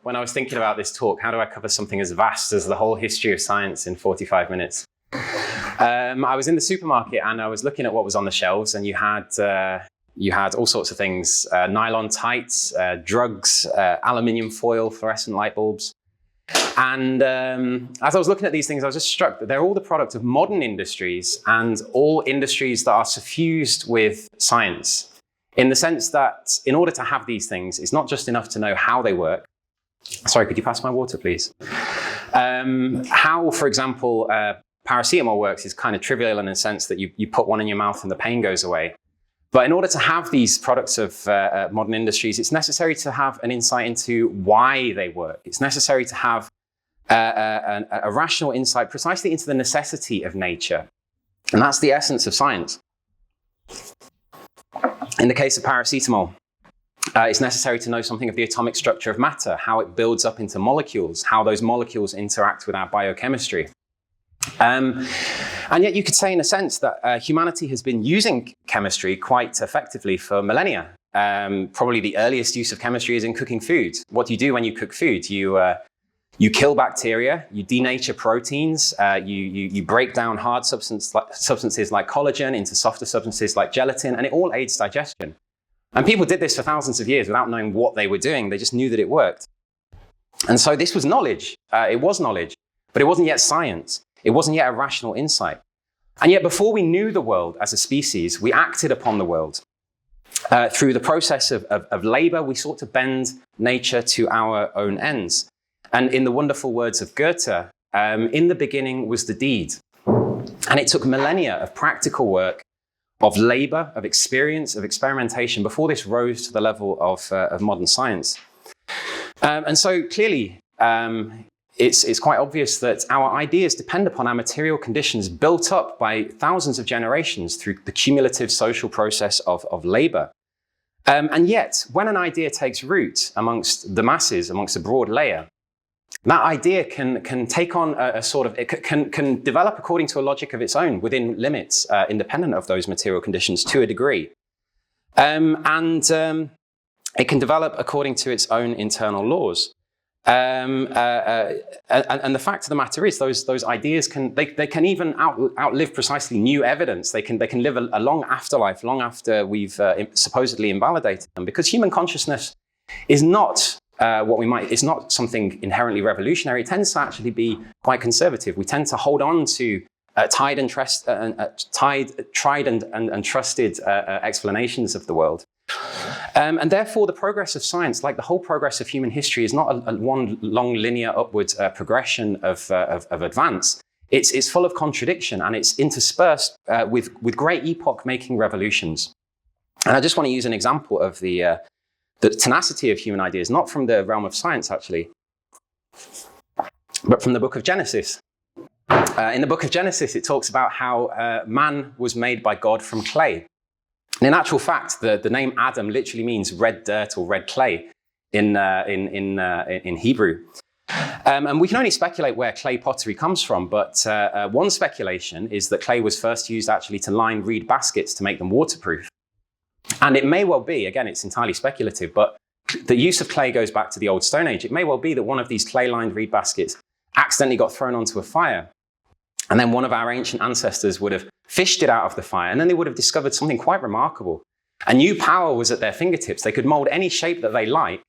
when I was thinking about this talk. How do I cover something as vast as the whole history of science in 45 minutes? I was in the supermarket and I was looking at what was on the shelves, and you had all sorts of things, nylon tights, drugs, aluminium foil, fluorescent light bulbs. And as I was looking at these things, I was just struck that they're all the product of modern industries, and all industries that are suffused with science. In the sense that in order to have these things, it's not just enough to know how they work. Sorry, could you pass my water, please? How, for example, paracetamol works is kind of trivial in the sense that you put one in your mouth and the pain goes away. But in order to have these products of modern industries, it's necessary to have an insight into why they work. It's necessary to have a rational insight precisely into the necessity of nature. And that's the essence of science. In the case of paracetamol, it's necessary to know something of the atomic structure of matter, how it builds up into molecules, how those molecules interact with our biochemistry. And yet you could say in a sense that humanity has been using chemistry quite effectively for millennia. Probably the earliest use of chemistry is in cooking food. What do you do when you cook food? You kill bacteria, you denature proteins, you break down hard substances like collagen into softer substances like gelatin, and it all aids digestion. And people did this for thousands of years without knowing what they were doing. They just knew that it worked. And so this was knowledge. It was knowledge, but it wasn't yet science. It wasn't yet a rational insight. And yet before we knew the world as a species, we acted upon the world. Through the process of labor, we sought to bend nature to our own ends. And in the wonderful words of Goethe, in the beginning was the deed. And it took millennia of practical work, of labor, of experience, of experimentation before this rose to the level of modern science. And so clearly, it's quite obvious that our ideas depend upon our material conditions built up by thousands of generations through the cumulative social process of labor. And yet, when an idea takes root amongst the masses, amongst a broad layer, that idea can take on a sort of, it can develop according to a logic of its own within limits, independent of those material conditions to a degree. And it can develop according to its own internal laws. And the fact of the matter is, those ideas can even outlive precisely new evidence. They can live a long afterlife, long after we've supposedly invalidated them, because human consciousness is not it's not something inherently revolutionary. It tends to actually be quite conservative. We tend to hold on to tried and trusted explanations of the world. And therefore, the progress of science, like the whole progress of human history, is not one long linear upward progression of advance. It's full of contradiction, and it's interspersed with great epoch-making revolutions. And I just want to use an example of the tenacity of human ideas, not from the realm of science, actually, but from the book of Genesis. In the book of Genesis, it talks about how man was made by God from clay. And in actual fact, the name Adam literally means red dirt or red clay in Hebrew. And we can only speculate where clay pottery comes from, but one speculation is that clay was first used actually to line reed baskets to make them waterproof. And it may well be, again, it's entirely speculative, but the use of clay goes back to the Old Stone Age. It may well be that one of these clay-lined reed baskets accidentally got thrown onto a fire. And then one of our ancient ancestors would have fished it out of the fire, and then they would have discovered something quite remarkable. A new power was at their fingertips. They could mold any shape that they like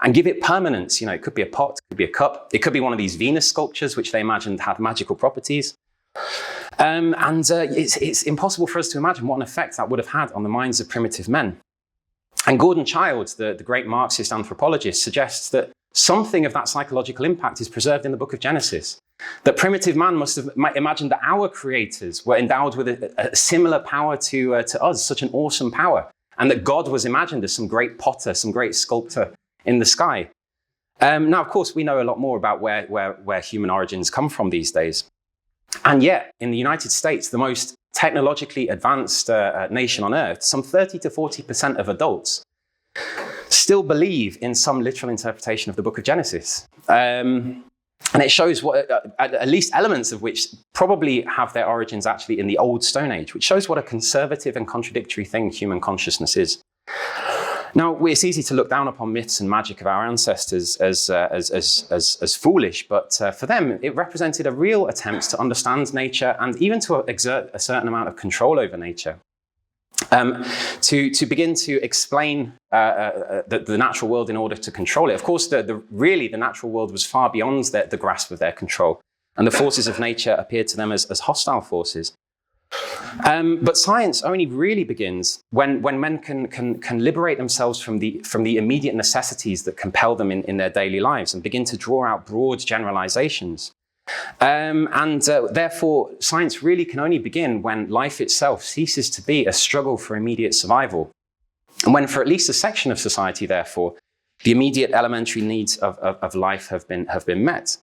and give it permanence. You know, it could be a pot, it could be a cup, it could be one of these Venus sculptures, which they imagined had magical properties. It's impossible for us to imagine what an effect that would have had on the minds of primitive men. And Gordon Childs, the great Marxist anthropologist, suggests that something of that psychological impact is preserved in the book of Genesis. That primitive man must have imagined that our creators were endowed with a similar power to us, such an awesome power, and that God was imagined as some great potter, some great sculptor in the sky. Now, of course, we know a lot more about where human origins come from these days. And yet, in the United States, the most technologically advanced nation on earth, some 30 to 40% of adults still believe in some literal interpretation of the book of Genesis. And it shows what, at least elements of which probably have their origins actually in the Old Stone Age, which shows what a conservative and contradictory thing human consciousness is. Now, it's easy to look down upon myths and magic of our ancestors as foolish, but for them, it represented a real attempt to understand nature and even to exert a certain amount of control over nature. To begin to explain the natural world in order to control it. Of course, really the natural world was far beyond the grasp of their control, and the forces of nature appeared to them as hostile forces. But science only really begins when men can liberate themselves from the immediate necessities that compel them in their daily lives and begin to draw out broad generalizations. Therefore, science really can only begin when life itself ceases to be a struggle for immediate survival. And when, for at least a section of society, therefore, the immediate elementary needs of life have been met.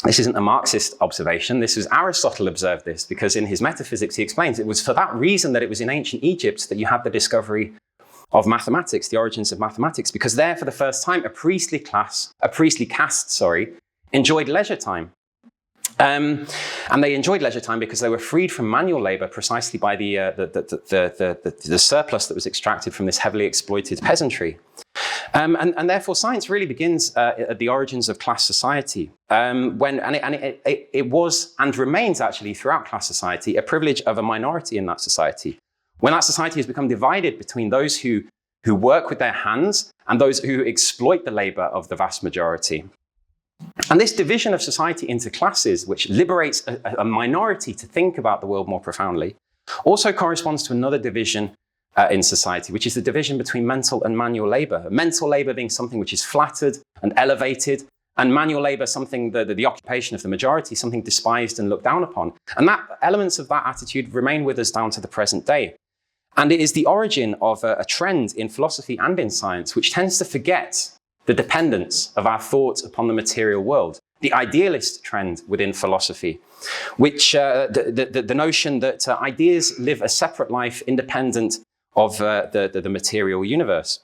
This isn't a Marxist observation. This was Aristotle observed this, because in his Metaphysics he explains it was for that reason that it was in ancient Egypt that you had the discovery of mathematics, the origins of mathematics, because there for the first time a priestly caste, enjoyed leisure time. And they enjoyed leisure time because they were freed from manual labor precisely by the surplus that was extracted from this heavily exploited peasantry. And therefore, science really begins at the origins of class society, it was and remains actually throughout class society a privilege of a minority in that society. When that society has become divided between those who work with their hands and those who exploit the labor of the vast majority. And this division of society into classes, which liberates a minority to think about the world more profoundly, also corresponds to another division in society, which is the division between mental and manual labor. Mental labor being something which is flattered and elevated, and manual labor something, the occupation of the majority, something despised and looked down upon. And elements of that attitude remain with us down to the present day. And it is the origin of a trend in philosophy and in science, which tends to forget the dependence of our thought upon the material world, the idealist trend within philosophy, which the notion that ideas live a separate life independent of the material universe.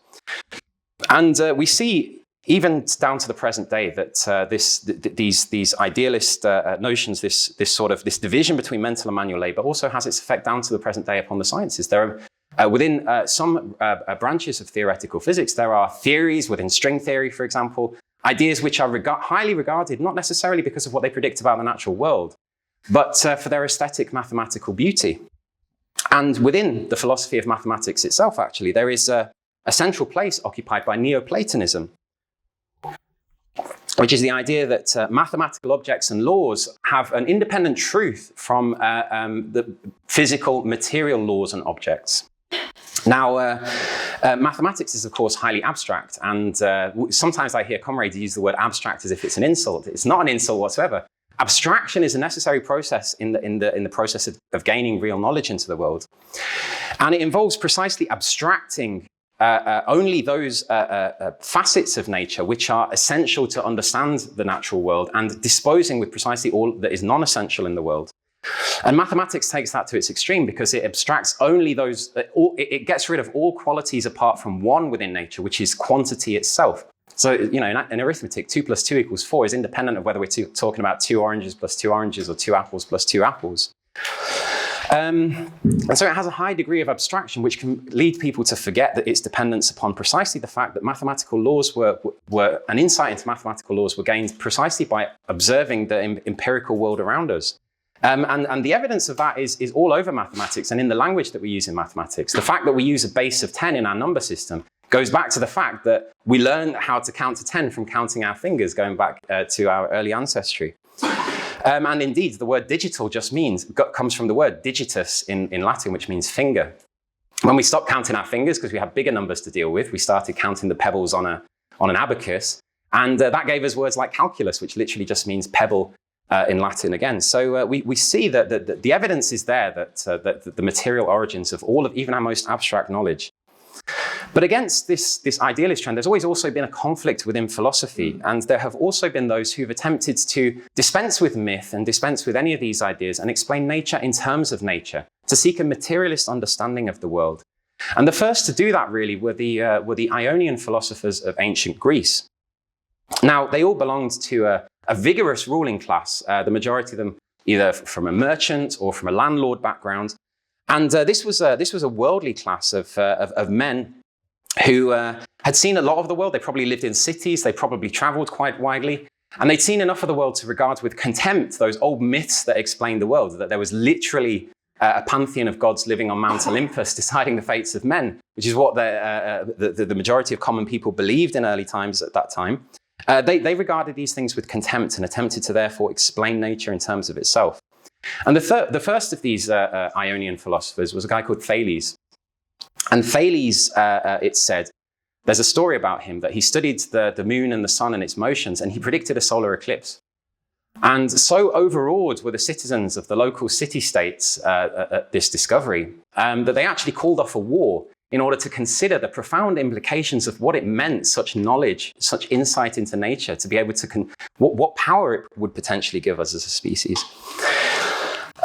And we see, even down to the present day, that these idealist notions, this division between mental and manual labor, also has its effect down to the present day upon the sciences. There are within some branches of theoretical physics, there are theories within string theory, for example, ideas which are highly regarded, not necessarily because of what they predict about the natural world, but for their aesthetic mathematical beauty. And within the philosophy of mathematics itself, actually, there is a central place occupied by Neoplatonism, which is the idea that mathematical objects and laws have an independent truth from the physical material laws and objects. Now, mathematics is, of course, highly abstract, and sometimes I hear comrades use the word abstract as if it's an insult. It's not an insult whatsoever. Abstraction is a necessary process in the process of gaining real knowledge into the world, and it involves precisely abstracting only those facets of nature which are essential to understand the natural world, and disposing with precisely all that is non-essential in the world. And mathematics takes that to its extreme because it abstracts only those, it gets rid of all qualities apart from one within nature, which is quantity itself. So, you know, in arithmetic, 2 + 2 = 4 is independent of whether we're talking about 2 oranges plus 2 oranges or 2 apples plus 2 apples. And so it has a high degree of abstraction, which can lead people to forget that its dependence upon precisely the fact that mathematical laws were an insight into mathematical laws were gained precisely by observing the empirical world around us. And the evidence of that is all over mathematics and in the language that we use in mathematics. The fact that we use a base of 10 in our number system goes back to the fact that we learn how to count to 10 from counting our fingers, going back to our early ancestry. And indeed, the word digital just comes from the word digitus in Latin, which means finger. When we stopped counting our fingers because we had bigger numbers to deal with, we started counting the pebbles on an abacus, and that gave us words like calculus, which literally just means pebble in Latin again. So we see that the evidence is there that the material origins of all of even our most abstract knowledge. But against this idealist trend, there's always also been a conflict within philosophy, and there have also been those who've attempted to dispense with myth and dispense with any of these ideas and explain nature in terms of nature, to seek a materialist understanding of the world. And the first to do that really were the Ionian philosophers of ancient Greece. Now, they all belonged to a vigorous ruling class, the majority of them either from a merchant or from a landlord background. And this was a worldly class of men who had seen a lot of the world. They probably lived in cities. They probably traveled quite widely. And they'd seen enough of the world to regard with contempt those old myths that explained the world, that there was literally a pantheon of gods living on Mount Olympus deciding the fates of men, which is what the majority of common people believed in early times at that time. They regarded these things with contempt and attempted to therefore explain nature in terms of itself. And the first of these Ionian philosophers was a guy called Thales. And Thales, it's said, there's a story about him that he studied the moon and the sun and its motions, and he predicted a solar eclipse. And so overawed were the citizens of the local city-states at this discovery that they actually called off a war in order to consider the profound implications of what it meant, such knowledge, such insight into nature, to be able to, what power it would potentially give us as a species.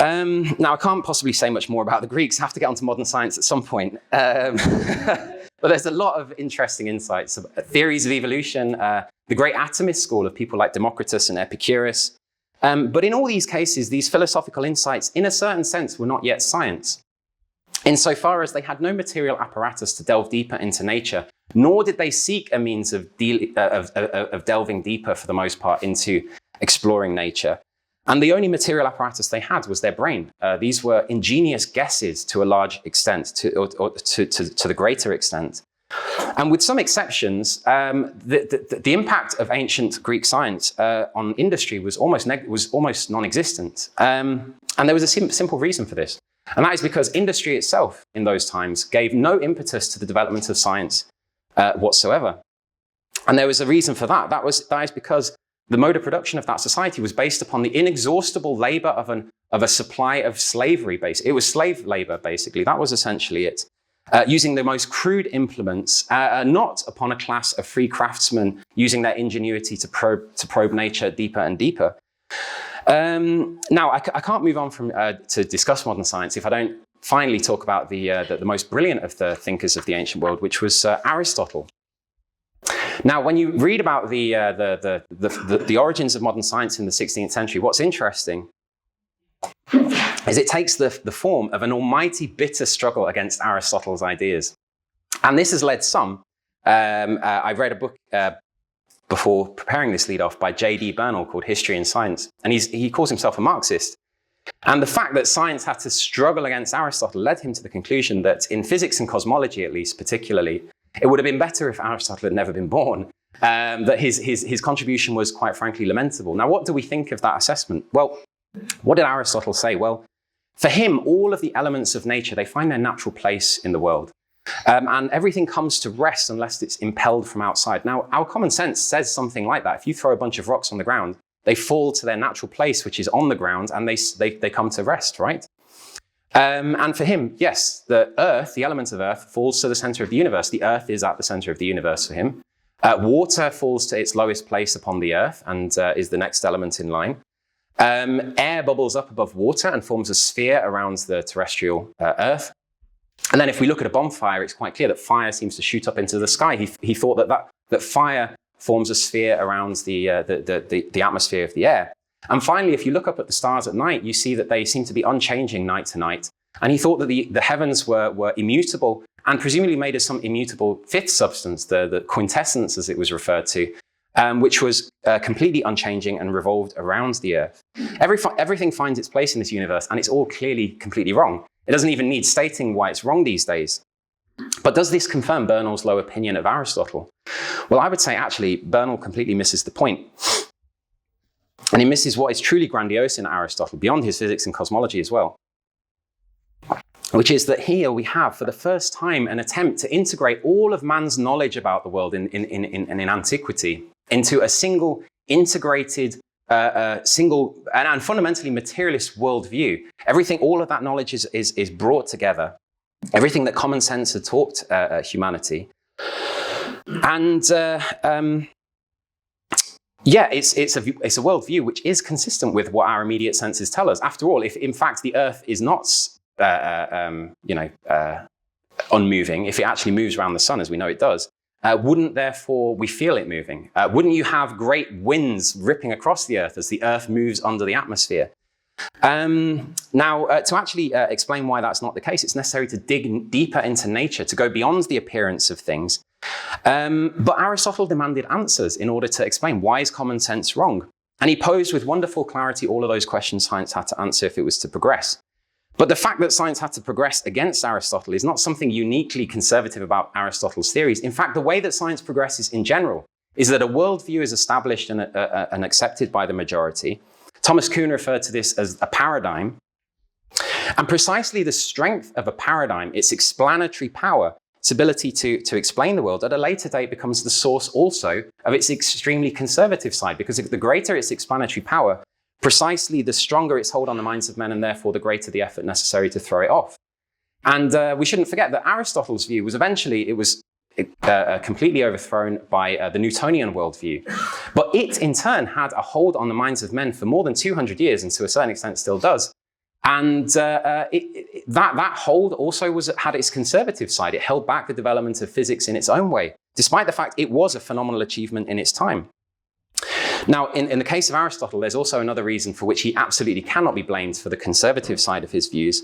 Now, I can't possibly say much more about the Greeks. I have to get onto modern science at some point. But there's a lot of interesting insights, theories of evolution, the great atomist school of people like Democritus and Epicurus. But in all these cases, these philosophical insights, in a certain sense, were not yet science, insofar as they had no material apparatus to delve deeper into nature, nor did they seek a means of delving deeper, for the most part, into exploring nature. And the only material apparatus they had was their brain. These were ingenious guesses to a large extent, to the greater extent. And with some exceptions, the impact of ancient Greek science on industry was almost non-existent. And there was a simple reason for this. And that is because industry itself in those times gave no impetus to the development of science whatsoever. And there was a reason for that. That is because the mode of production of that society was based upon the inexhaustible labor of a supply of slavery. It was slave labor, basically. That was essentially it. Using the most crude implements, not upon a class of free craftsmen using their ingenuity to probe nature deeper and deeper. Now, I can't move on to discuss modern science if I don't finally talk about the most brilliant of the thinkers of the ancient world, which was Aristotle. Now, when you read about the origins of modern science in the 16th century, what's interesting is it takes the form of an almighty bitter struggle against Aristotle's ideas. And this has led some. I read a book before preparing this lead off by J.D. Bernal called History and Science. And he calls himself a Marxist. And the fact that science had to struggle against Aristotle led him to the conclusion that in physics and cosmology, at least particularly, it would have been better if Aristotle had never been born, that his contribution was quite frankly lamentable. Now, what do we think of that assessment? Well, what did Aristotle say? Well, for him, all of the elements of nature, they find their natural place in the world. And everything comes to rest unless it's impelled from outside. Now, our common sense says something like that. If you throw a bunch of rocks on the ground, they fall to their natural place, which is on the ground, and they come to rest, right? And for him, yes, the earth, the element of earth, falls to the center of the universe. The earth is at the center of the universe for him. Water falls to its lowest place upon the earth and is the next element in line. Air bubbles up above water and forms a sphere around the terrestrial earth. And then if we look at a bonfire, it's quite clear that fire seems to shoot up into the sky. He thought that fire forms a sphere around the atmosphere of the air. And finally, if you look up at the stars at night, you see that they seem to be unchanging night to night. And he thought that the heavens were immutable and presumably made of some immutable fifth substance, the quintessence as it was referred to, which was completely unchanging and revolved around the earth. Everything finds its place in this universe, and it's all clearly completely wrong. It doesn't even need stating why it's wrong these days. But does this confirm Bernal's low opinion of Aristotle? Well, I would say actually Bernal completely misses the point. And he misses what is truly grandiose in Aristotle, beyond his physics and cosmology as well, which is that here we have, for the first time, an attempt to integrate all of man's knowledge about the world in antiquity into a single, integrated, single, and fundamentally materialist worldview. All of that knowledge is brought together. Everything that common sense had taught humanity. And yeah, it's a worldview which is consistent with what our immediate senses tell us. After all, if in fact the Earth is not, unmoving, if it actually moves around the sun as we know it does, wouldn't therefore we feel it moving? Wouldn't you have great winds ripping across the Earth as the Earth moves under the atmosphere? To actually explain why that's not the case, it's necessary to dig deeper into nature, to go beyond the appearance of things. But Aristotle demanded answers in order to explain why is common sense wrong. And he posed with wonderful clarity all of those questions science had to answer if it was to progress. But the fact that science had to progress against Aristotle is not something uniquely conservative about Aristotle's theories. In fact, the way that science progresses in general is that a worldview is established and accepted by the majority. Thomas Kuhn referred to this as a paradigm. And precisely the strength of a paradigm, its explanatory power, its ability to explain the world, at a later date becomes the source also of its extremely conservative side, because the greater its explanatory power, precisely the stronger its hold on the minds of men, and therefore the greater the effort necessary to throw it off. And we shouldn't forget that Aristotle's view was eventually, completely overthrown by the Newtonian worldview. But it, in turn, had a hold on the minds of men for more than 200 years, and to a certain extent still does. And that hold also had its conservative side. It held back the development of physics in its own way, despite the fact it was a phenomenal achievement in its time. Now, in the case of Aristotle, there's also another reason for which he absolutely cannot be blamed for the conservative side of his views,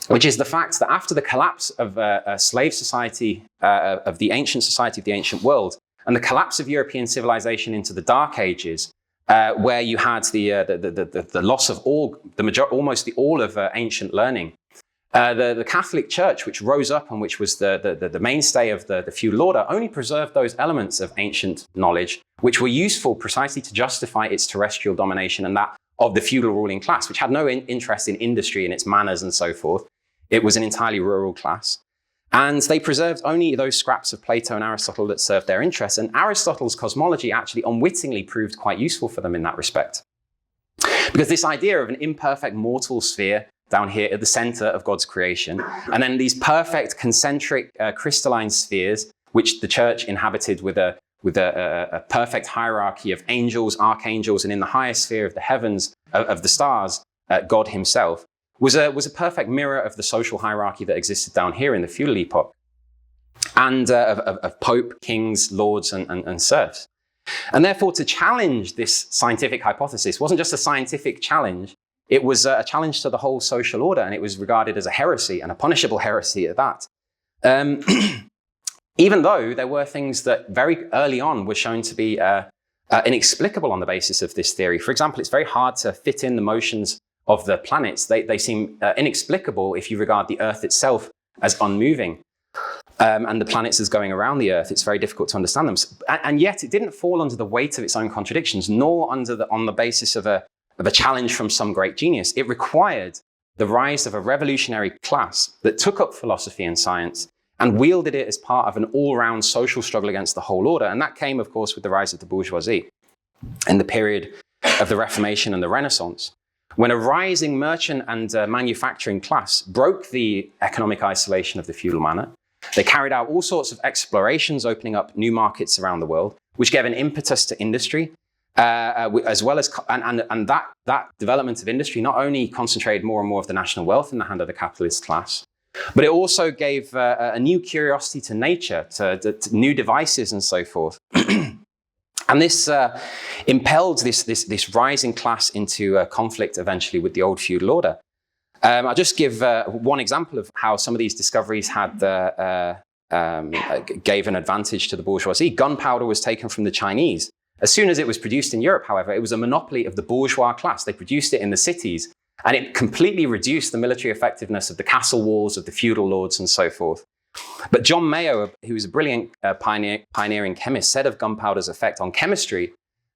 which is the fact that after the collapse of a slave society, of the ancient society of the ancient world, and the collapse of European civilization into the Dark Ages, where you had the loss of almost all of ancient learning, the Catholic Church, which rose up and which was the mainstay of the feudal order, only preserved those elements of ancient knowledge which were useful precisely to justify its terrestrial domination and that of the feudal ruling class, which had no interest in industry and its manners and so forth. It was an entirely rural class. And they preserved only those scraps of Plato and Aristotle that served their interests. And Aristotle's cosmology actually unwittingly proved quite useful for them in that respect. Because this idea of an imperfect mortal sphere down here at the center of God's creation, and then these perfect concentric crystalline spheres, which the church inhabited with a perfect hierarchy of angels, archangels, and in the highest sphere of the heavens, of the stars, God himself, was a perfect mirror of the social hierarchy that existed down here in the feudal epoch, and of pope, kings, lords, and serfs. And therefore, to challenge this scientific hypothesis wasn't just a scientific challenge, it was a challenge to the whole social order, and it was regarded as a heresy, and a punishable heresy at that. Even though there were things that very early on were shown to be inexplicable on the basis of this theory. For example, it's very hard to fit in the motions of the planets. They seem inexplicable if you regard the Earth itself as unmoving, and the planets as going around the Earth. It's very difficult to understand them. And yet it didn't fall under the weight of its own contradictions, nor on the basis of a challenge from some great genius. It required the rise of a revolutionary class that took up philosophy and science and wielded it as part of an all-round social struggle against the whole order. And that came, of course, with the rise of the bourgeoisie in the period of the Reformation and the Renaissance, when a rising merchant and manufacturing class broke the economic isolation of the feudal manor. They carried out all sorts of explorations, opening up new markets around the world, which gave an impetus to industry, as well as, and that development of industry not only concentrated more and more of the national wealth in the hand of the capitalist class, but it also gave a new curiosity to nature, to new devices and so forth. And this impelled this rising class into conflict eventually with the old feudal order. I'll just give one example of how some of these discoveries gave an advantage to the bourgeoisie. Gunpowder was taken from the Chinese. As soon as it was produced in Europe, however, it was a monopoly of the bourgeois class. They produced it in the cities, and it completely reduced the military effectiveness of the castle walls of the feudal lords and so forth. But John Mayo, who was a brilliant pioneering chemist, said of gunpowder's effect on chemistry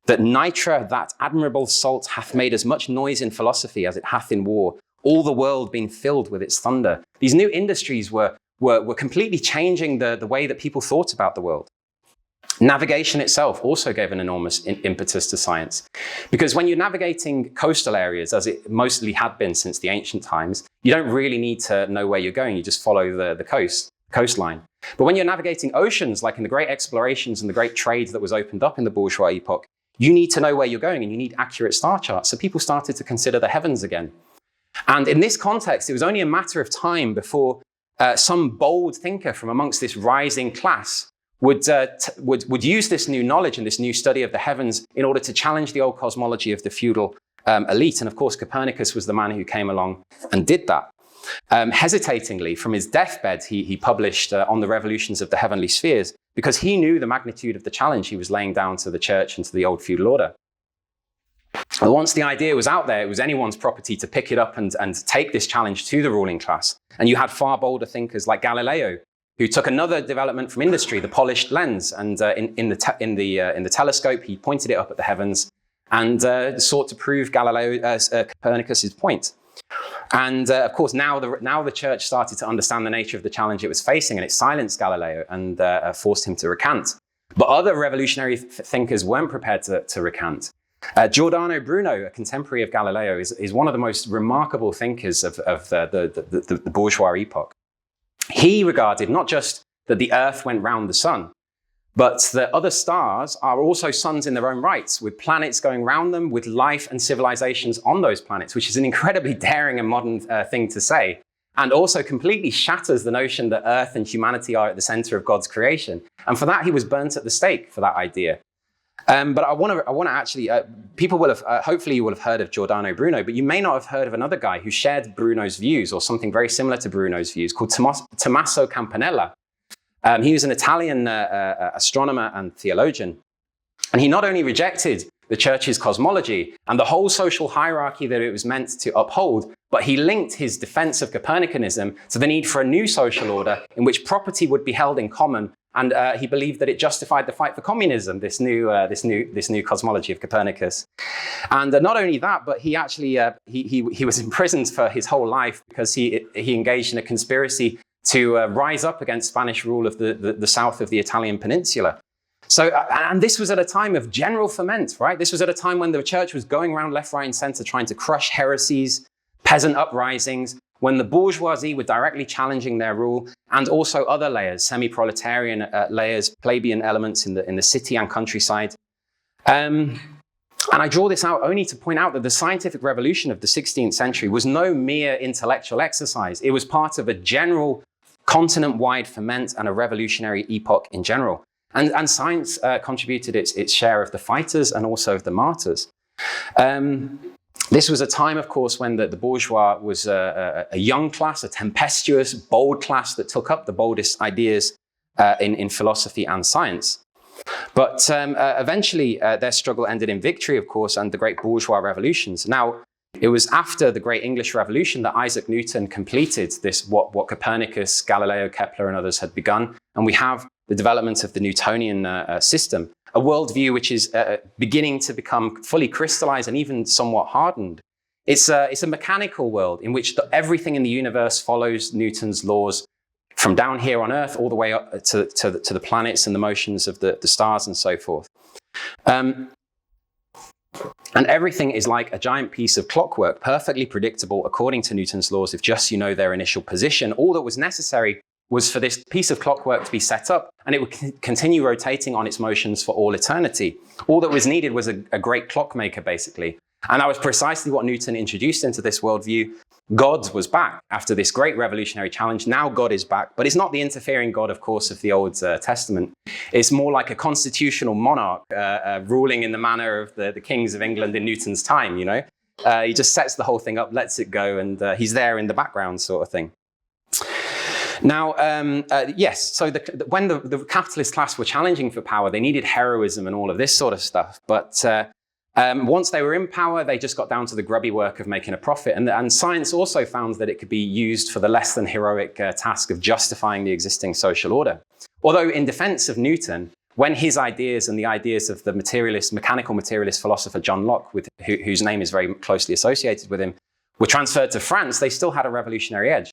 that nitra, that admirable salt, hath made as much noise in philosophy as it hath in war, all the world being filled with its thunder. These new industries were completely changing the way that people thought about the world. Navigation itself also gave an enormous impetus to science, because when you're navigating coastal areas, as it mostly had been since the ancient times, you don't really need to know where you're going. You just follow the coastline. But when you're navigating oceans, like in the great explorations and the great trade that was opened up in the bourgeois epoch, you need to know where you're going and you need accurate star charts. So people started to consider the heavens again. And in this context, it was only a matter of time before some bold thinker from amongst this rising class would use this new knowledge and this new study of the heavens in order to challenge the old cosmology of the feudal elite. And of course, Copernicus was the man who came along and did that. Hesitatingly, from his deathbed, he published On the Revolutions of the Heavenly Spheres, because he knew the magnitude of the challenge he was laying down to the church and to the old feudal order. But once the idea was out there, it was anyone's property to pick it up and take this challenge to the ruling class. And you had far bolder thinkers like Galileo, who took another development from industry, the polished lens, and in the telescope, he pointed it up at the heavens and sought to prove Copernicus's point. And of course, now the church started to understand the nature of the challenge it was facing, and it silenced Galileo and forced him to recant. But other revolutionary thinkers weren't prepared to recant. Giordano Bruno, a contemporary of Galileo, is one of the most remarkable thinkers of the bourgeois epoch. He regarded not just that the earth went round the sun, but that other stars are also suns in their own rights, with planets going round them, with life and civilizations on those planets, which is an incredibly daring and modern thing to say, and also completely shatters the notion that Earth and humanity are at the center of God's creation. And for that, he was burnt at the stake for that idea. But I want to actually, people will have, hopefully you will have heard of Giordano Bruno, but you may not have heard of another guy who shared Bruno's views, or something very similar to Bruno's views, called Tommaso Campanella. He was an Italian astronomer and theologian. And he not only rejected the church's cosmology and the whole social hierarchy that it was meant to uphold, but he linked his defense of Copernicanism to the need for a new social order in which property would be held in common. And he believed that it justified the fight for communism, this new cosmology of Copernicus. And not only that, but he actually he was imprisoned for his whole life because he engaged in a conspiracy to rise up against Spanish rule of the south of the Italian peninsula. So, and this was at a time of general ferment, right? This was at a time when the church was going around left, right, and center trying to crush heresies, peasant uprisings, when the bourgeoisie were directly challenging their rule, and also other layers, semi-proletarian layers, plebeian elements in the city and countryside. And I draw this out only to point out that the scientific revolution of the 16th century was no mere intellectual exercise. It was part of a general continent-wide ferment and a revolutionary epoch in general. And science contributed its share of the fighters and also of the martyrs. This was a time, of course, when the bourgeois was a young class, a tempestuous, bold class that took up the boldest ideas in philosophy and science. But eventually, their struggle ended in victory, of course, and the great bourgeois revolutions. Now, it was after the great English Revolution that Isaac Newton completed this, what Copernicus, Galileo, Kepler, and others had begun. And we have the development of the Newtonian system, a worldview which is beginning to become fully crystallized and even somewhat hardened. It's a mechanical world in which everything in the universe follows Newton's laws from down here on Earth all the way up to the planets and the motions of the stars and so forth. And everything is like a giant piece of clockwork, perfectly predictable according to Newton's laws if just you know their initial position. All that was necessary was for this piece of clockwork to be set up, and it would continue rotating on its motions for all eternity. All that was needed was a great clockmaker, basically. And that was precisely what Newton introduced into this worldview. God was back after this great revolutionary challenge. Now God is back, but it's not the interfering God, of course, of the Old Testament. It's more like a constitutional monarch ruling in the manner of the kings of England in Newton's time, you know? He just sets the whole thing up, lets it go, and he's there in the background sort of thing. Now, yes, so when the capitalist class were challenging for power, they needed heroism and all of this sort of stuff. But once they were in power, they just got down to the grubby work of making a profit. And science also found that it could be used for the less than heroic task of justifying the existing social order. Although in defense of Newton, when his ideas and the ideas of the mechanical materialist philosopher John Locke, whose name is very closely associated with him, were transferred to France, they still had a revolutionary edge.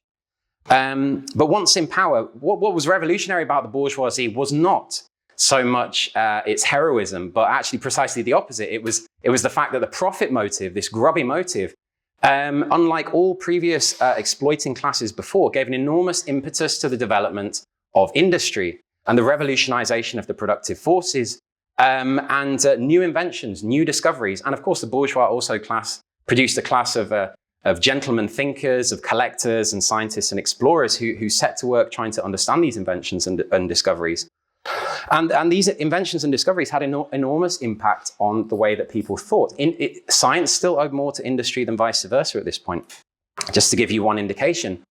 But once in power, what was revolutionary about the bourgeoisie was not so much its heroism, but actually precisely the opposite. It was the fact that the profit motive, this grubby motive, unlike all previous exploiting classes before, gave an enormous impetus to the development of industry and the revolutionization of the productive forces, and new inventions, new discoveries. And of course, the bourgeois also produced a class of gentlemen thinkers, of collectors and scientists and explorers who set to work trying to understand these inventions and discoveries. And these inventions and discoveries had enormous impact on the way that people thought. Science still owed more to industry than vice versa at this point. Just to give you one indication,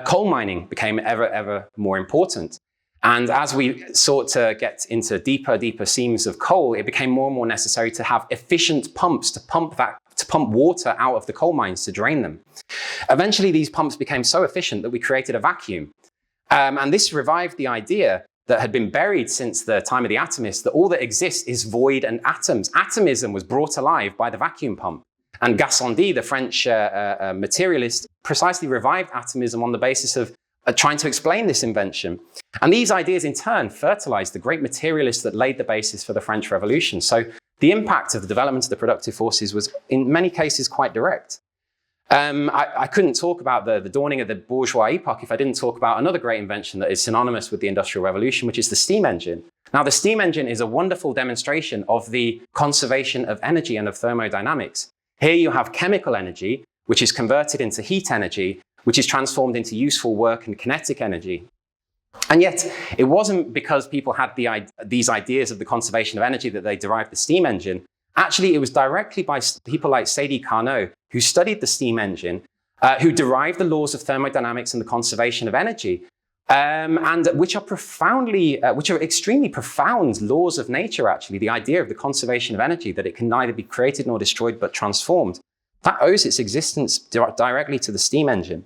coal mining became ever more important. And as we sought to get into deeper seams of coal, it became more and more necessary to have efficient pumps to pump water out of the coal mines to drain them. Eventually, these pumps became so efficient that we created a vacuum. And this revived the idea that had been buried since the time of the atomists, that all that exists is void and atoms. Atomism was brought alive by the vacuum pump. And Gassendi, the French materialist, precisely revived atomism on the basis of trying to explain this invention. And these ideas in turn fertilized the great materialists that laid the basis for the French Revolution. So the impact of the development of the productive forces was in many cases quite direct. I couldn't talk about the dawning of the bourgeois epoch if I didn't talk about another great invention that is synonymous with the Industrial Revolution, which is the steam engine. Now, the steam engine is a wonderful demonstration of the conservation of energy and of thermodynamics. Here you have chemical energy, which is converted into heat energy, which is transformed into useful work and kinetic energy. And yet, it wasn't because people had these ideas of the conservation of energy that they derived the steam engine. Actually, it was directly by people like Sadi Carnot, who studied the steam engine, who derived the laws of thermodynamics and the conservation of energy, and which are extremely profound laws of nature, actually, the idea of the conservation of energy, that it can neither be created nor destroyed, but transformed. That owes its existence directly to the steam engine.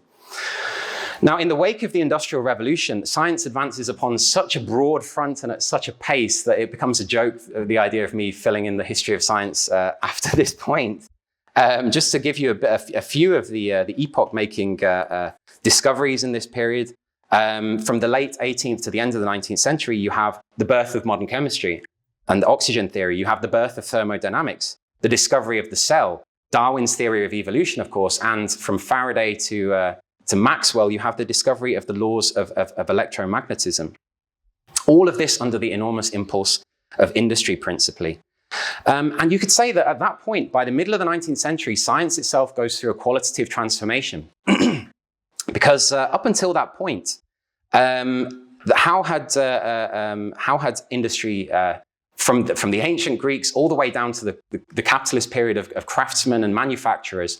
Now, in the wake of the Industrial Revolution, science advances upon such a broad front and at such a pace that it becomes a joke, the idea of me filling in the history of science after this point. Just to give you a few of the epoch-making discoveries in this period, from the late 18th to the end of the 19th century, you have the birth of modern chemistry and the oxygen theory. You have the birth of thermodynamics, the discovery of the cell, Darwin's theory of evolution, of course, and from Faraday to Maxwell, you have the discovery of the laws of electromagnetism. All of this under the enormous impulse of industry, principally. And you could say that at that point, by the middle of the 19th century, science itself goes through a qualitative transformation. Because up until that point, how had industry, from the ancient Greeks all the way down to the capitalist period of craftsmen and manufacturers,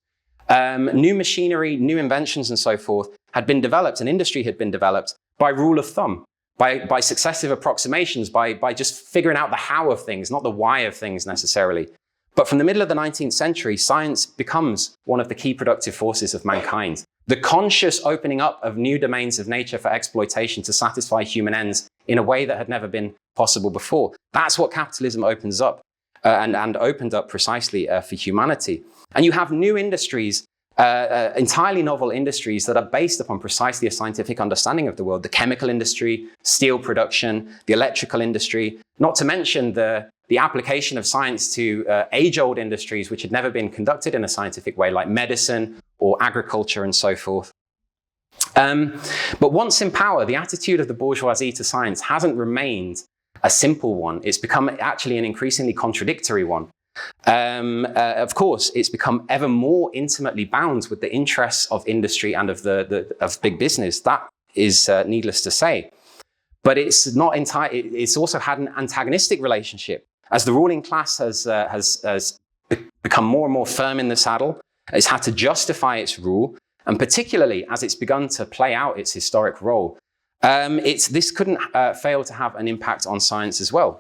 new machinery, new inventions and so forth had been developed, and industry had been developed by rule of thumb, by successive approximations, by just figuring out the how of things, not the why of things necessarily. But from the middle of the 19th century, science becomes one of the key productive forces of mankind. The conscious opening up of new domains of nature for exploitation to satisfy human ends in a way that had never been possible before. That's what capitalism opens up and opened up precisely for humanity. And you have new industries, entirely novel industries that are based upon precisely a scientific understanding of the world. The chemical industry, steel production, the electrical industry, not to mention the application of science to age-old industries which had never been conducted in a scientific way, like medicine or agriculture and so forth. But once in power, the attitude of the bourgeoisie to science hasn't remained a simple one. It's become actually an increasingly contradictory one. Of course, it's become ever more intimately bound with the interests of industry and of big business. That is needless to say. But it's not it's also had an antagonistic relationship. As the ruling class has become more and more firm in the saddle, it's had to justify its rule, and particularly as it's begun to play out its historic role, this couldn't fail to have an impact on science as well.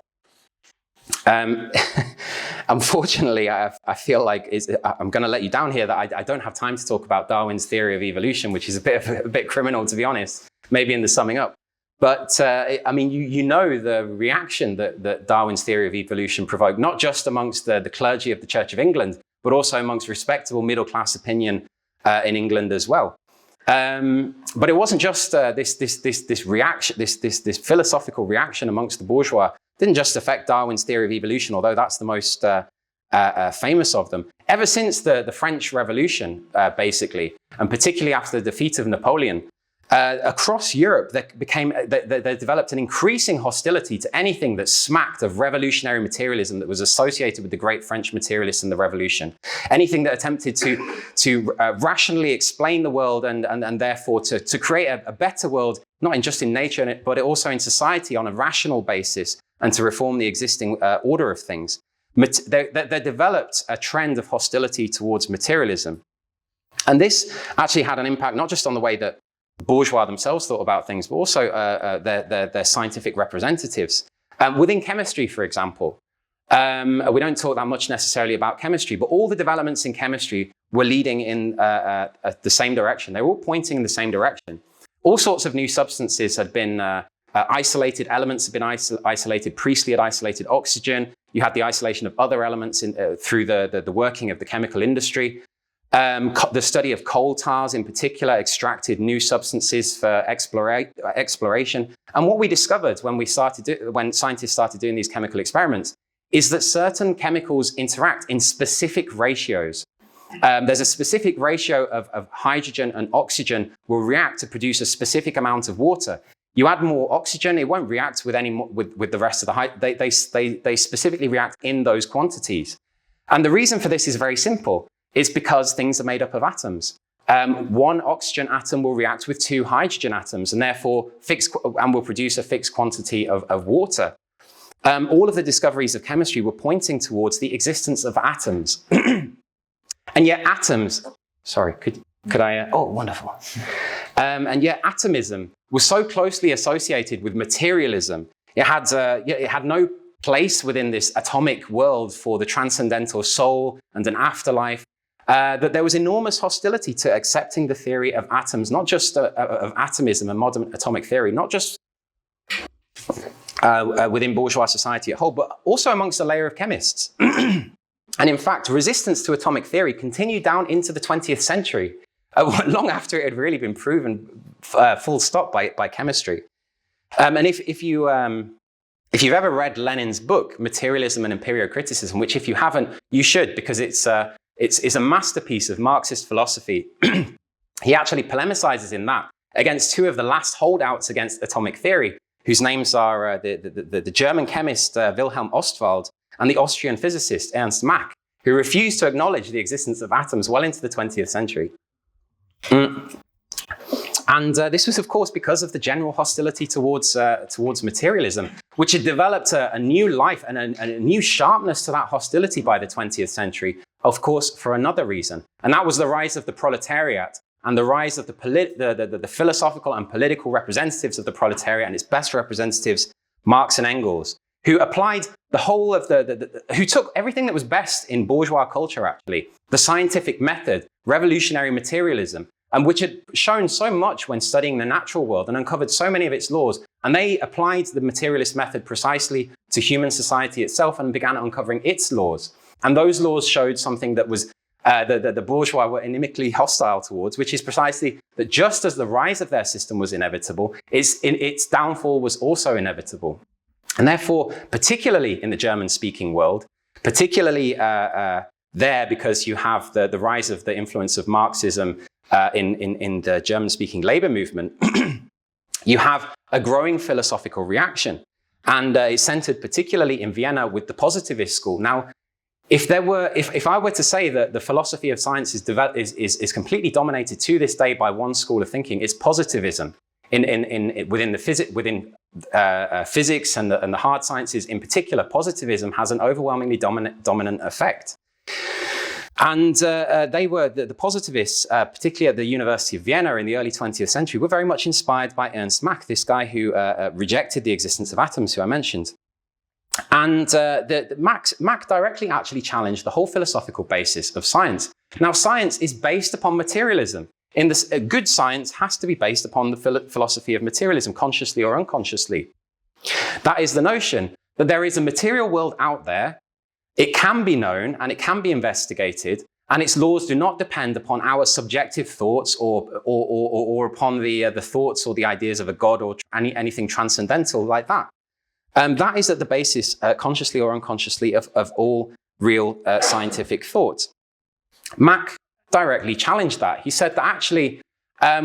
Unfortunately, I feel like I'm going to let you down here that I don't have time to talk about Darwin's theory of evolution, which is a bit criminal, to be honest, maybe in the summing up. But I mean, you know the reaction that Darwin's theory of evolution provoked, not just amongst the clergy of the Church of England, but also amongst respectable middle-class opinion in England as well. But it wasn't just this reaction, this philosophical reaction amongst the bourgeois. It didn't just affect Darwin's theory of evolution, although that's the most famous of them. Ever since the French Revolution, basically, and particularly after the defeat of Napoleon, across Europe, there developed an increasing hostility to anything that smacked of revolutionary materialism that was associated with the great French materialists in the Revolution. Anything that attempted to rationally explain the world and therefore to create a better world not in just in nature, but also in society on a rational basis and to reform the existing order of things. They developed a trend of hostility towards materialism. And this actually had an impact not just on the way that bourgeois themselves thought about things, but also their scientific representatives. Within chemistry, for example, we don't talk that much necessarily about chemistry, but all the developments in chemistry were leading in the same direction. They were all pointing in the same direction. All sorts of new substances had been isolated, elements had been isolated. Priestley had isolated oxygen. You had the isolation of other elements through the working of the chemical industry. The study of coal tars in particular extracted new substances for exploration. And what we discovered when scientists started doing these chemical experiments is that certain chemicals interact in specific ratios. There's a specific ratio of hydrogen and oxygen will react to produce a specific amount of water. You add more oxygen, it won't react with the rest of the they specifically react in those quantities. And the reason for this is very simple. It's because things are made up of atoms. One oxygen atom will react with two hydrogen atoms and therefore will produce a fixed quantity of water. All of the discoveries of chemistry were pointing towards the existence of atoms. And yet atoms, sorry, could I, oh, wonderful. And yet atomism was so closely associated with materialism. It had no place within this atomic world for the transcendental soul and an afterlife, that there was enormous hostility to accepting the theory of atoms, not just of atomism and modern atomic theory, not just within bourgeois society at whole, but also amongst a layer of chemists. And in fact, resistance to atomic theory continued down into the 20th century, long after it had really been proven full stop by chemistry. And if you've ever read Lenin's book, Materialism and Empirio-Criticism, which if you haven't, you should, because it's a masterpiece of Marxist philosophy. He actually polemicizes in that against two of the last holdouts against atomic theory, whose names are the German chemist Wilhelm Ostwald and the Austrian physicist Ernst Mach, who refused to acknowledge the existence of atoms well into the 20th century. And this was, of course, because of the general hostility towards materialism, which had developed a new life and a new sharpness to that hostility by the 20th century, of course, for another reason. And that was the rise of the proletariat and the rise of the philosophical and political representatives of the proletariat and its best representatives, Marx and Engels, who applied the whole of who took everything that was best in bourgeois culture, actually, the scientific method, revolutionary materialism, and which had shown so much when studying the natural world and uncovered so many of its laws. And they applied the materialist method precisely to human society itself and began uncovering its laws. And those laws showed something that was the bourgeois were inimically hostile towards, which is precisely that just as the rise of their system was inevitable, its downfall was also inevitable. And therefore, particularly in the German-speaking world, particularly there because you have the rise of the influence of Marxism in the German-speaking labor movement, you have a growing philosophical reaction. And it's centered particularly in Vienna with the positivist school. Now, if I were to say that the philosophy of science is completely dominated to this day by one school of thinking, it's positivism. Within physics and the hard sciences in particular, positivism has an overwhelmingly dominant effect. And the positivists, particularly at the University of Vienna in the early 20th century, were very much inspired by Ernst Mach, this guy who rejected the existence of atoms, who I mentioned. And Mach directly actually challenged the whole philosophical basis of science. Now, science is based upon materialism. Good science has to be based upon the philosophy of materialism, consciously or unconsciously. That is the notion that there is a material world out there. It can be known and it can be investigated, and its laws do not depend upon our subjective thoughts or upon the thoughts or the ideas of a god or anything transcendental like that. That is at the basis, consciously or unconsciously, of all real scientific thought. Mach directly challenged that. He said that actually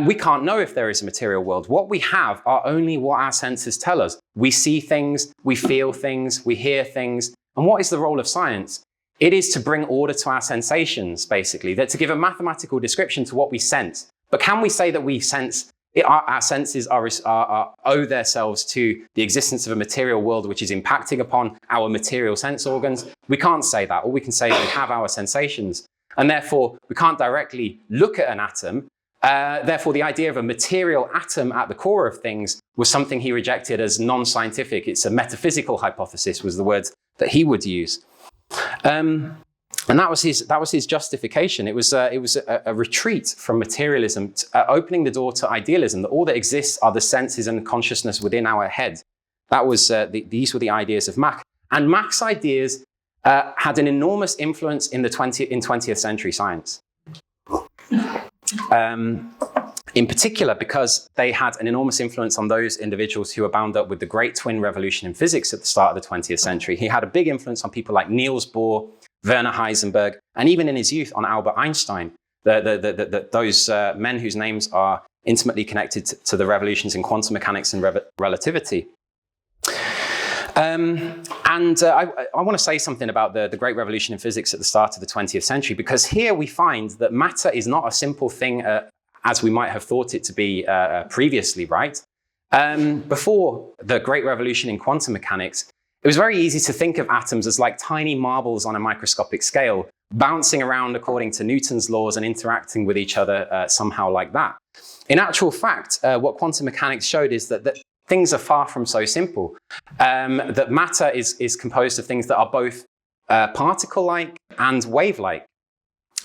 we can't know if there is a material world. What we have are only what our senses tell us. We see things, we feel things, we hear things. And what is the role of science? It is to bring order to our sensations, basically, that to give a mathematical description to what we sense. But can we say that we sense our senses owe themselves to the existence of a material world which is impacting upon our material sense organs. We can't say that. All we can say is we have our sensations. And therefore, we can't directly look at an atom. Therefore, the idea of a material atom at the core of things was something he rejected as non-scientific. It's a metaphysical hypothesis, was the word that he would use. And that was his justification. It was a retreat from materialism, opening the door to idealism, that all that exists are the senses and consciousness within our head. That was these were the ideas of Mach. And Mach's ideas had an enormous influence in 20th century science. In particular, because they had an enormous influence on those individuals who were bound up with the great twin revolution in physics at the start of the 20th century. He had a big influence on people like Niels Bohr, Werner Heisenberg, and even in his youth on Albert Einstein, those men whose names are intimately connected to the revolutions in quantum mechanics and relativity. I want to say something about the great revolution in physics at the start of the 20th century, because here we find that matter is not a simple thing as we might have thought it to be previously, right? Before the great revolution in quantum mechanics, it was very easy to think of atoms as like tiny marbles on a microscopic scale, bouncing around according to Newton's laws and interacting with each other somehow like that. In actual fact, what quantum mechanics showed is that things are far from so simple, that matter is composed of things that are both particle-like and wave-like.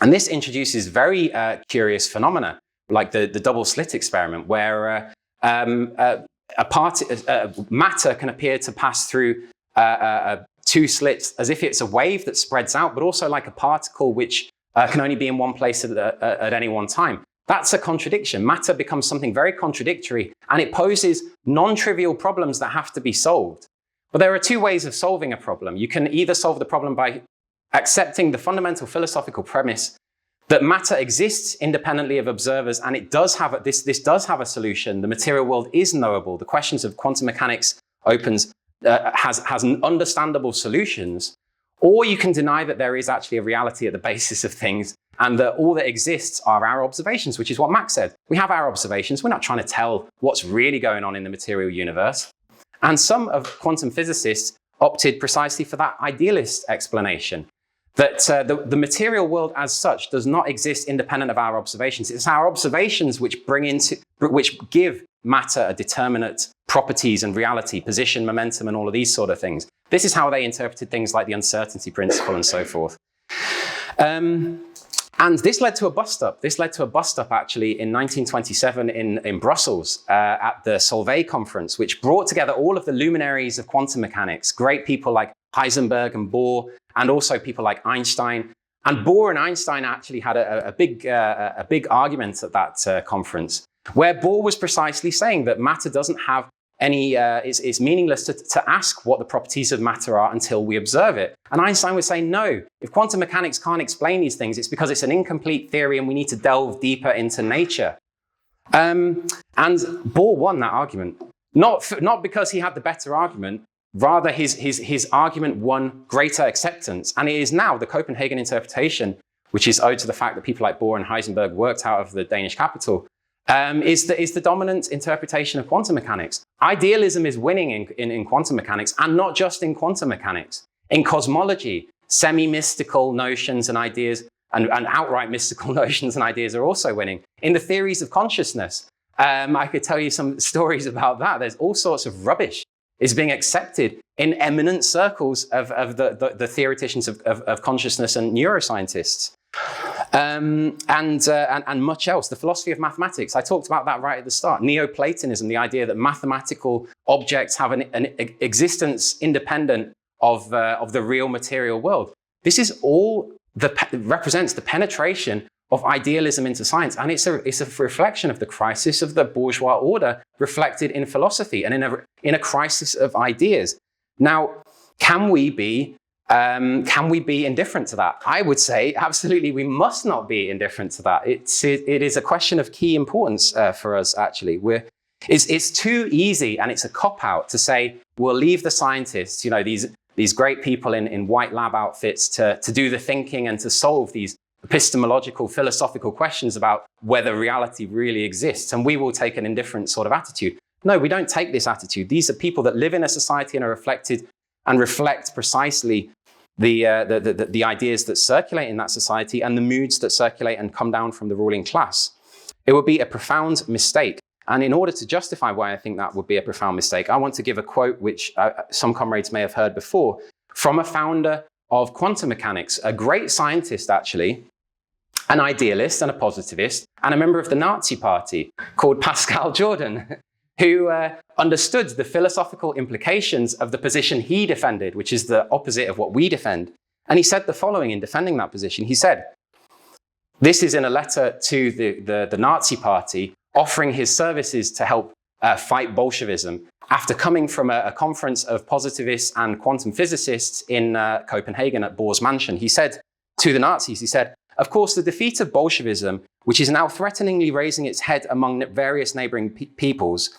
And this introduces very curious phenomena, like the double slit experiment, where matter can appear to pass through two slits as if it's a wave that spreads out, but also like a particle which can only be in one place at any one time. That's a contradiction. Matter becomes something very contradictory, and it poses non-trivial problems that have to be solved. But there are two ways of solving a problem. You can either solve the problem by accepting the fundamental philosophical premise that matter exists independently of observers, and it does have this does have a solution. The material world is knowable. The questions of quantum mechanics has understandable solutions. Or you can deny that there is actually a reality at the basis of things, and that all that exists are our observations, which is what Mach said. We have our observations. We're not trying to tell what's really going on in the material universe. And some of quantum physicists opted precisely for that idealist explanation, that the material world as such does not exist independent of our observations. It's our observations which give matter a determinate properties and reality, position, momentum, and all of these sort of things. This is how they interpreted things like the uncertainty principle and so forth. And this led to a bust-up. This led to a bust-up, actually, in 1927 in Brussels at the Solvay conference, which brought together all of the luminaries of quantum mechanics, great people like Heisenberg and Bohr, and also people like Einstein. And Bohr and Einstein actually had a big argument at that conference, where Bohr was precisely saying that matter doesn't have any, it's meaningless to ask what the properties of matter are until we observe it. And Einstein was saying, no, if quantum mechanics can't explain these things, it's because it's an incomplete theory and we need to delve deeper into nature. And Bohr won that argument, not because he had the better argument, rather his argument won greater acceptance. And it is now the Copenhagen interpretation, which is owed to the fact that people like Bohr and Heisenberg worked out of the Danish capital, is the dominant interpretation of quantum mechanics. Idealism is winning in quantum mechanics, and not just in quantum mechanics. In cosmology, semi-mystical notions and ideas, and outright mystical notions and ideas are also winning. In the theories of consciousness, I could tell you some stories about that. There's all sorts of rubbish is being accepted in eminent circles of the theoreticians of consciousness and neuroscientists. And much else. The philosophy of mathematics, I talked about that right at the start. Neoplatonism, the idea that mathematical objects have an existence independent of the real material world. This is all represents the penetration of idealism into science, and it's a reflection of the crisis of the bourgeois order reflected in philosophy and in a crisis of ideas. Now, can we be indifferent to that? I would say absolutely we must not be indifferent to that. It is a question of key importance for us, actually. It's too easy, and it's a cop-out to say we'll leave the scientists, these great people in white lab outfits to do the thinking and to solve these epistemological, philosophical questions about whether reality really exists, and we will take an indifferent sort of attitude. No, we don't take this attitude. These are people that live in a society and are reflected and reflect precisely the ideas that circulate in that society and the moods that circulate and come down from the ruling class. It would be a profound mistake. And in order to justify why I think that would be a profound mistake, I want to give a quote which some comrades may have heard before from a founder of quantum mechanics, a great scientist actually, an idealist and a positivist, and a member of the Nazi Party called Pascal Jordan, who understood the philosophical implications of the position he defended, which is the opposite of what we defend. And he said the following in defending that position. He said, this is in a letter to the Nazi Party, offering his services to help fight Bolshevism after coming from a conference of positivists and quantum physicists in Copenhagen at Bohr's mansion. He said to the Nazis, he said, of course, the defeat of Bolshevism, which is now threateningly raising its head among various neighboring peoples,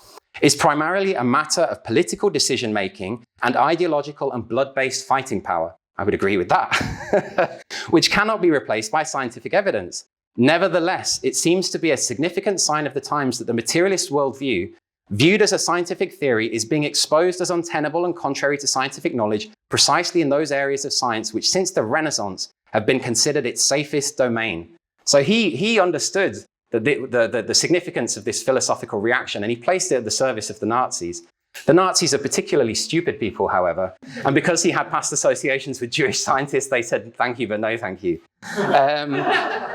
is primarily a matter of political decision-making and ideological and blood-based fighting power. I would agree with that, which cannot be replaced by scientific evidence. Nevertheless, it seems to be a significant sign of the times that the materialist worldview, viewed as a scientific theory, is being exposed as untenable and contrary to scientific knowledge precisely in those areas of science which since the Renaissance have been considered its safest domain. So he understood the significance of this philosophical reaction, and he placed it at the service of the Nazis. The Nazis are particularly stupid people, however, and because he had past associations with Jewish scientists, they said, thank you, but no thank you.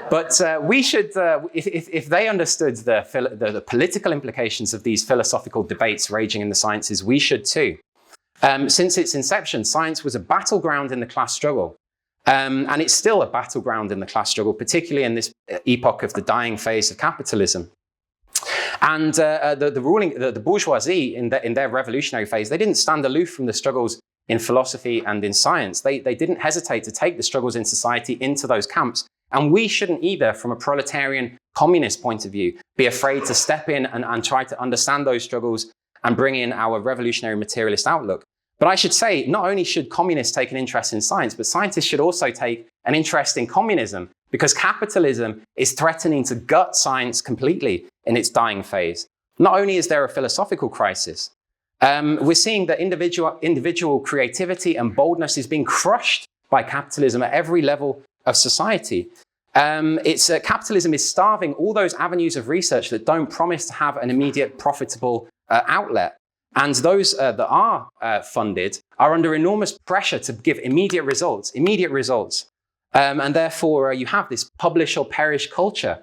But we should, if they understood the political implications of these philosophical debates raging in the sciences, we should too. Since its inception, science was a battleground in the class struggle. And it's still a battleground in the class struggle, particularly in this epoch of the dying phase of capitalism. And the bourgeoisie in their revolutionary phase, they didn't stand aloof from the struggles in philosophy and in science. They didn't hesitate to take the struggles in society into those camps. And we shouldn't either, from a proletarian communist point of view, be afraid to step in and try to understand those struggles and bring in our revolutionary materialist outlook. But I should say, not only should communists take an interest in science, but scientists should also take an interest in communism, because capitalism is threatening to gut science completely in its dying phase. Not only is there a philosophical crisis, we're seeing that individual creativity and boldness is being crushed by capitalism at every level of society. Capitalism is starving all those avenues of research that don't promise to have an immediate profitable outlet. And those that are funded are under enormous pressure to give immediate results. And therefore, you have this publish or perish culture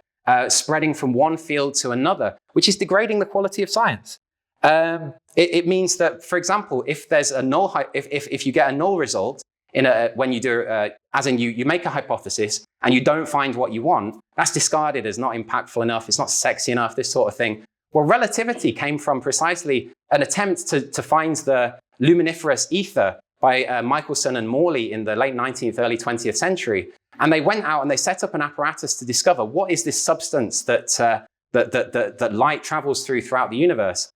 spreading from one field to another, which is degrading the quality of science. It means that, for example, if there's a null, if you get a null result when you do, as in you make a hypothesis and you don't find what you want, that's discarded as not impactful enough. It's not sexy enough. This sort of thing. Well, relativity came from precisely an attempt to find the luminiferous ether by Michelson and Morley in the late 19th, early 20th century. And they went out and they set up an apparatus to discover what is this substance that light travels throughout the universe.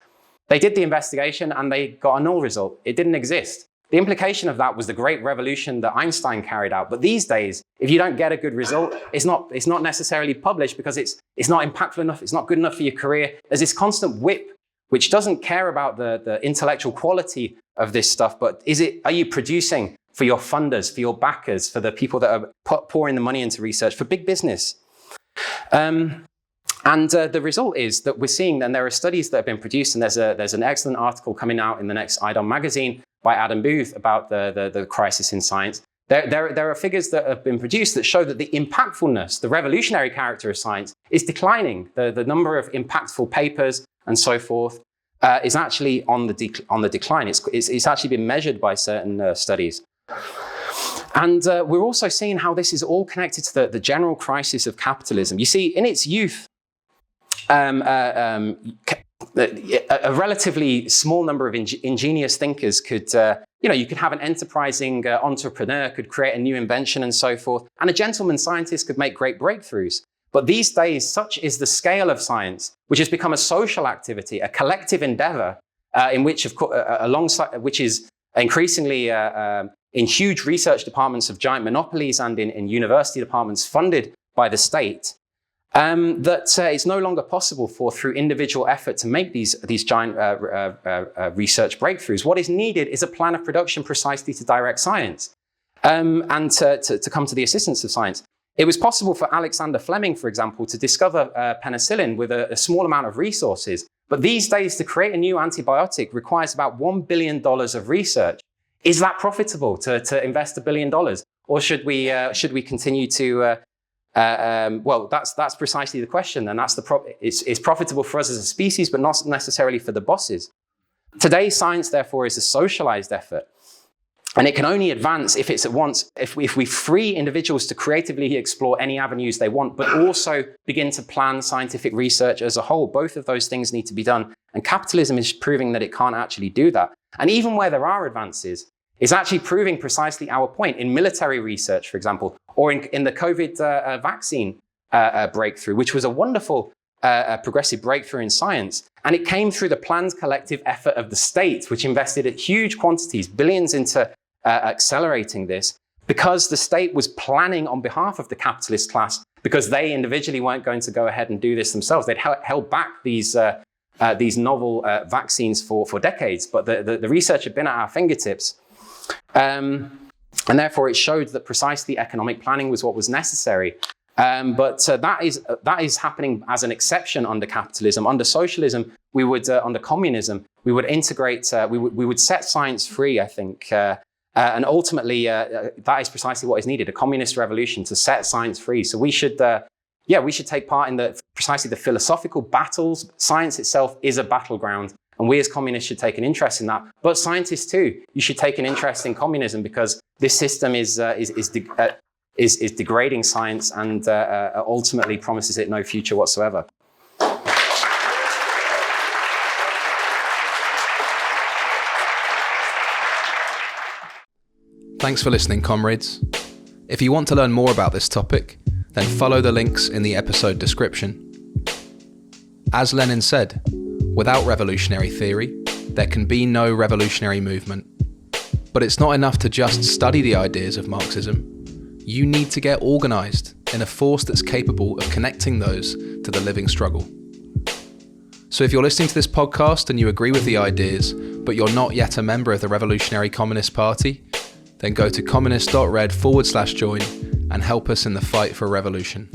They did the investigation and they got a null result. It didn't exist. The implication of that was the great revolution that Einstein carried out. But these days, if you don't get a good result, it's not necessarily published because it's not impactful enough, it's not good enough for your career. There's this constant whip, which doesn't care about the intellectual quality of this stuff, but are you producing for your funders, for your backers, for the people that are pouring the money into research, for big business? The result is that we're seeing, and there are studies that have been produced, and there's an excellent article coming out in the next IDOM magazine by Adam Booth about the crisis in science. There are figures that have been produced that show that the impactfulness, the revolutionary character of science is declining. The number of impactful papers and so forth is actually on the decline. It's actually been measured by certain studies. And we're also seeing how this is all connected to the general crisis of capitalism. You see, in its youth, a relatively small number of ingenious thinkers could, you could have an enterprising entrepreneur could create a new invention and so forth, and a gentleman scientist could make great breakthroughs. But these days, such is the scale of science, which has become a social activity, a collective endeavor, in which, of course, which is increasingly in huge research departments of giant monopolies and in university departments funded by the state, that it's no longer possible through individual effort to make these giant research breakthroughs. What is needed is a plan of production precisely to direct science and to come to the assistance of science. It was possible for Alexander Fleming, for example, to discover penicillin with a small amount of resources. But these days, to create a new antibiotic requires about $1 billion of research. Is that profitable to invest $1 billion? Or should we continue to well, that's precisely the question, and that's it's profitable for us as a species, but not necessarily for the bosses. Today, science, therefore, is a socialized effort, and it can only advance if we free individuals to creatively explore any avenues they want, but also begin to plan scientific research as a whole. Both of those things need to be done, and capitalism is proving that it can't actually do that. And even where there are advances, it's actually proving precisely our point in military research, for example, or in the COVID vaccine breakthrough, which was a wonderful progressive breakthrough in science. And it came through the planned collective effort of the state, which invested at huge quantities, billions into accelerating this, because the state was planning on behalf of the capitalist class, because they individually weren't going to go ahead and do this themselves. They'd held back these novel vaccines for decades, but the research had been at our fingertips. And therefore, it showed that precisely economic planning was what was necessary. But that is happening as an exception under capitalism. Under socialism, we would under communism, we would integrate. We would set science free, I think, and ultimately that is precisely what is needed: a communist revolution to set science free. So we should take part in precisely the philosophical battles. Science itself is a battleground. And we as communists should take an interest in that. But scientists too, you should take an interest in communism, because this system is degrading science and ultimately promises it no future whatsoever. Thanks for listening, comrades. If you want to learn more about this topic, then follow the links in the episode description. As Lenin said, without revolutionary theory, there can be no revolutionary movement. But it's not enough to just study the ideas of Marxism. You need to get organised in a force that's capable of connecting those to the living struggle. So if you're listening to this podcast and you agree with the ideas, but you're not yet a member of the Revolutionary Communist Party, then go to communist.red/join and help us in the fight for revolution.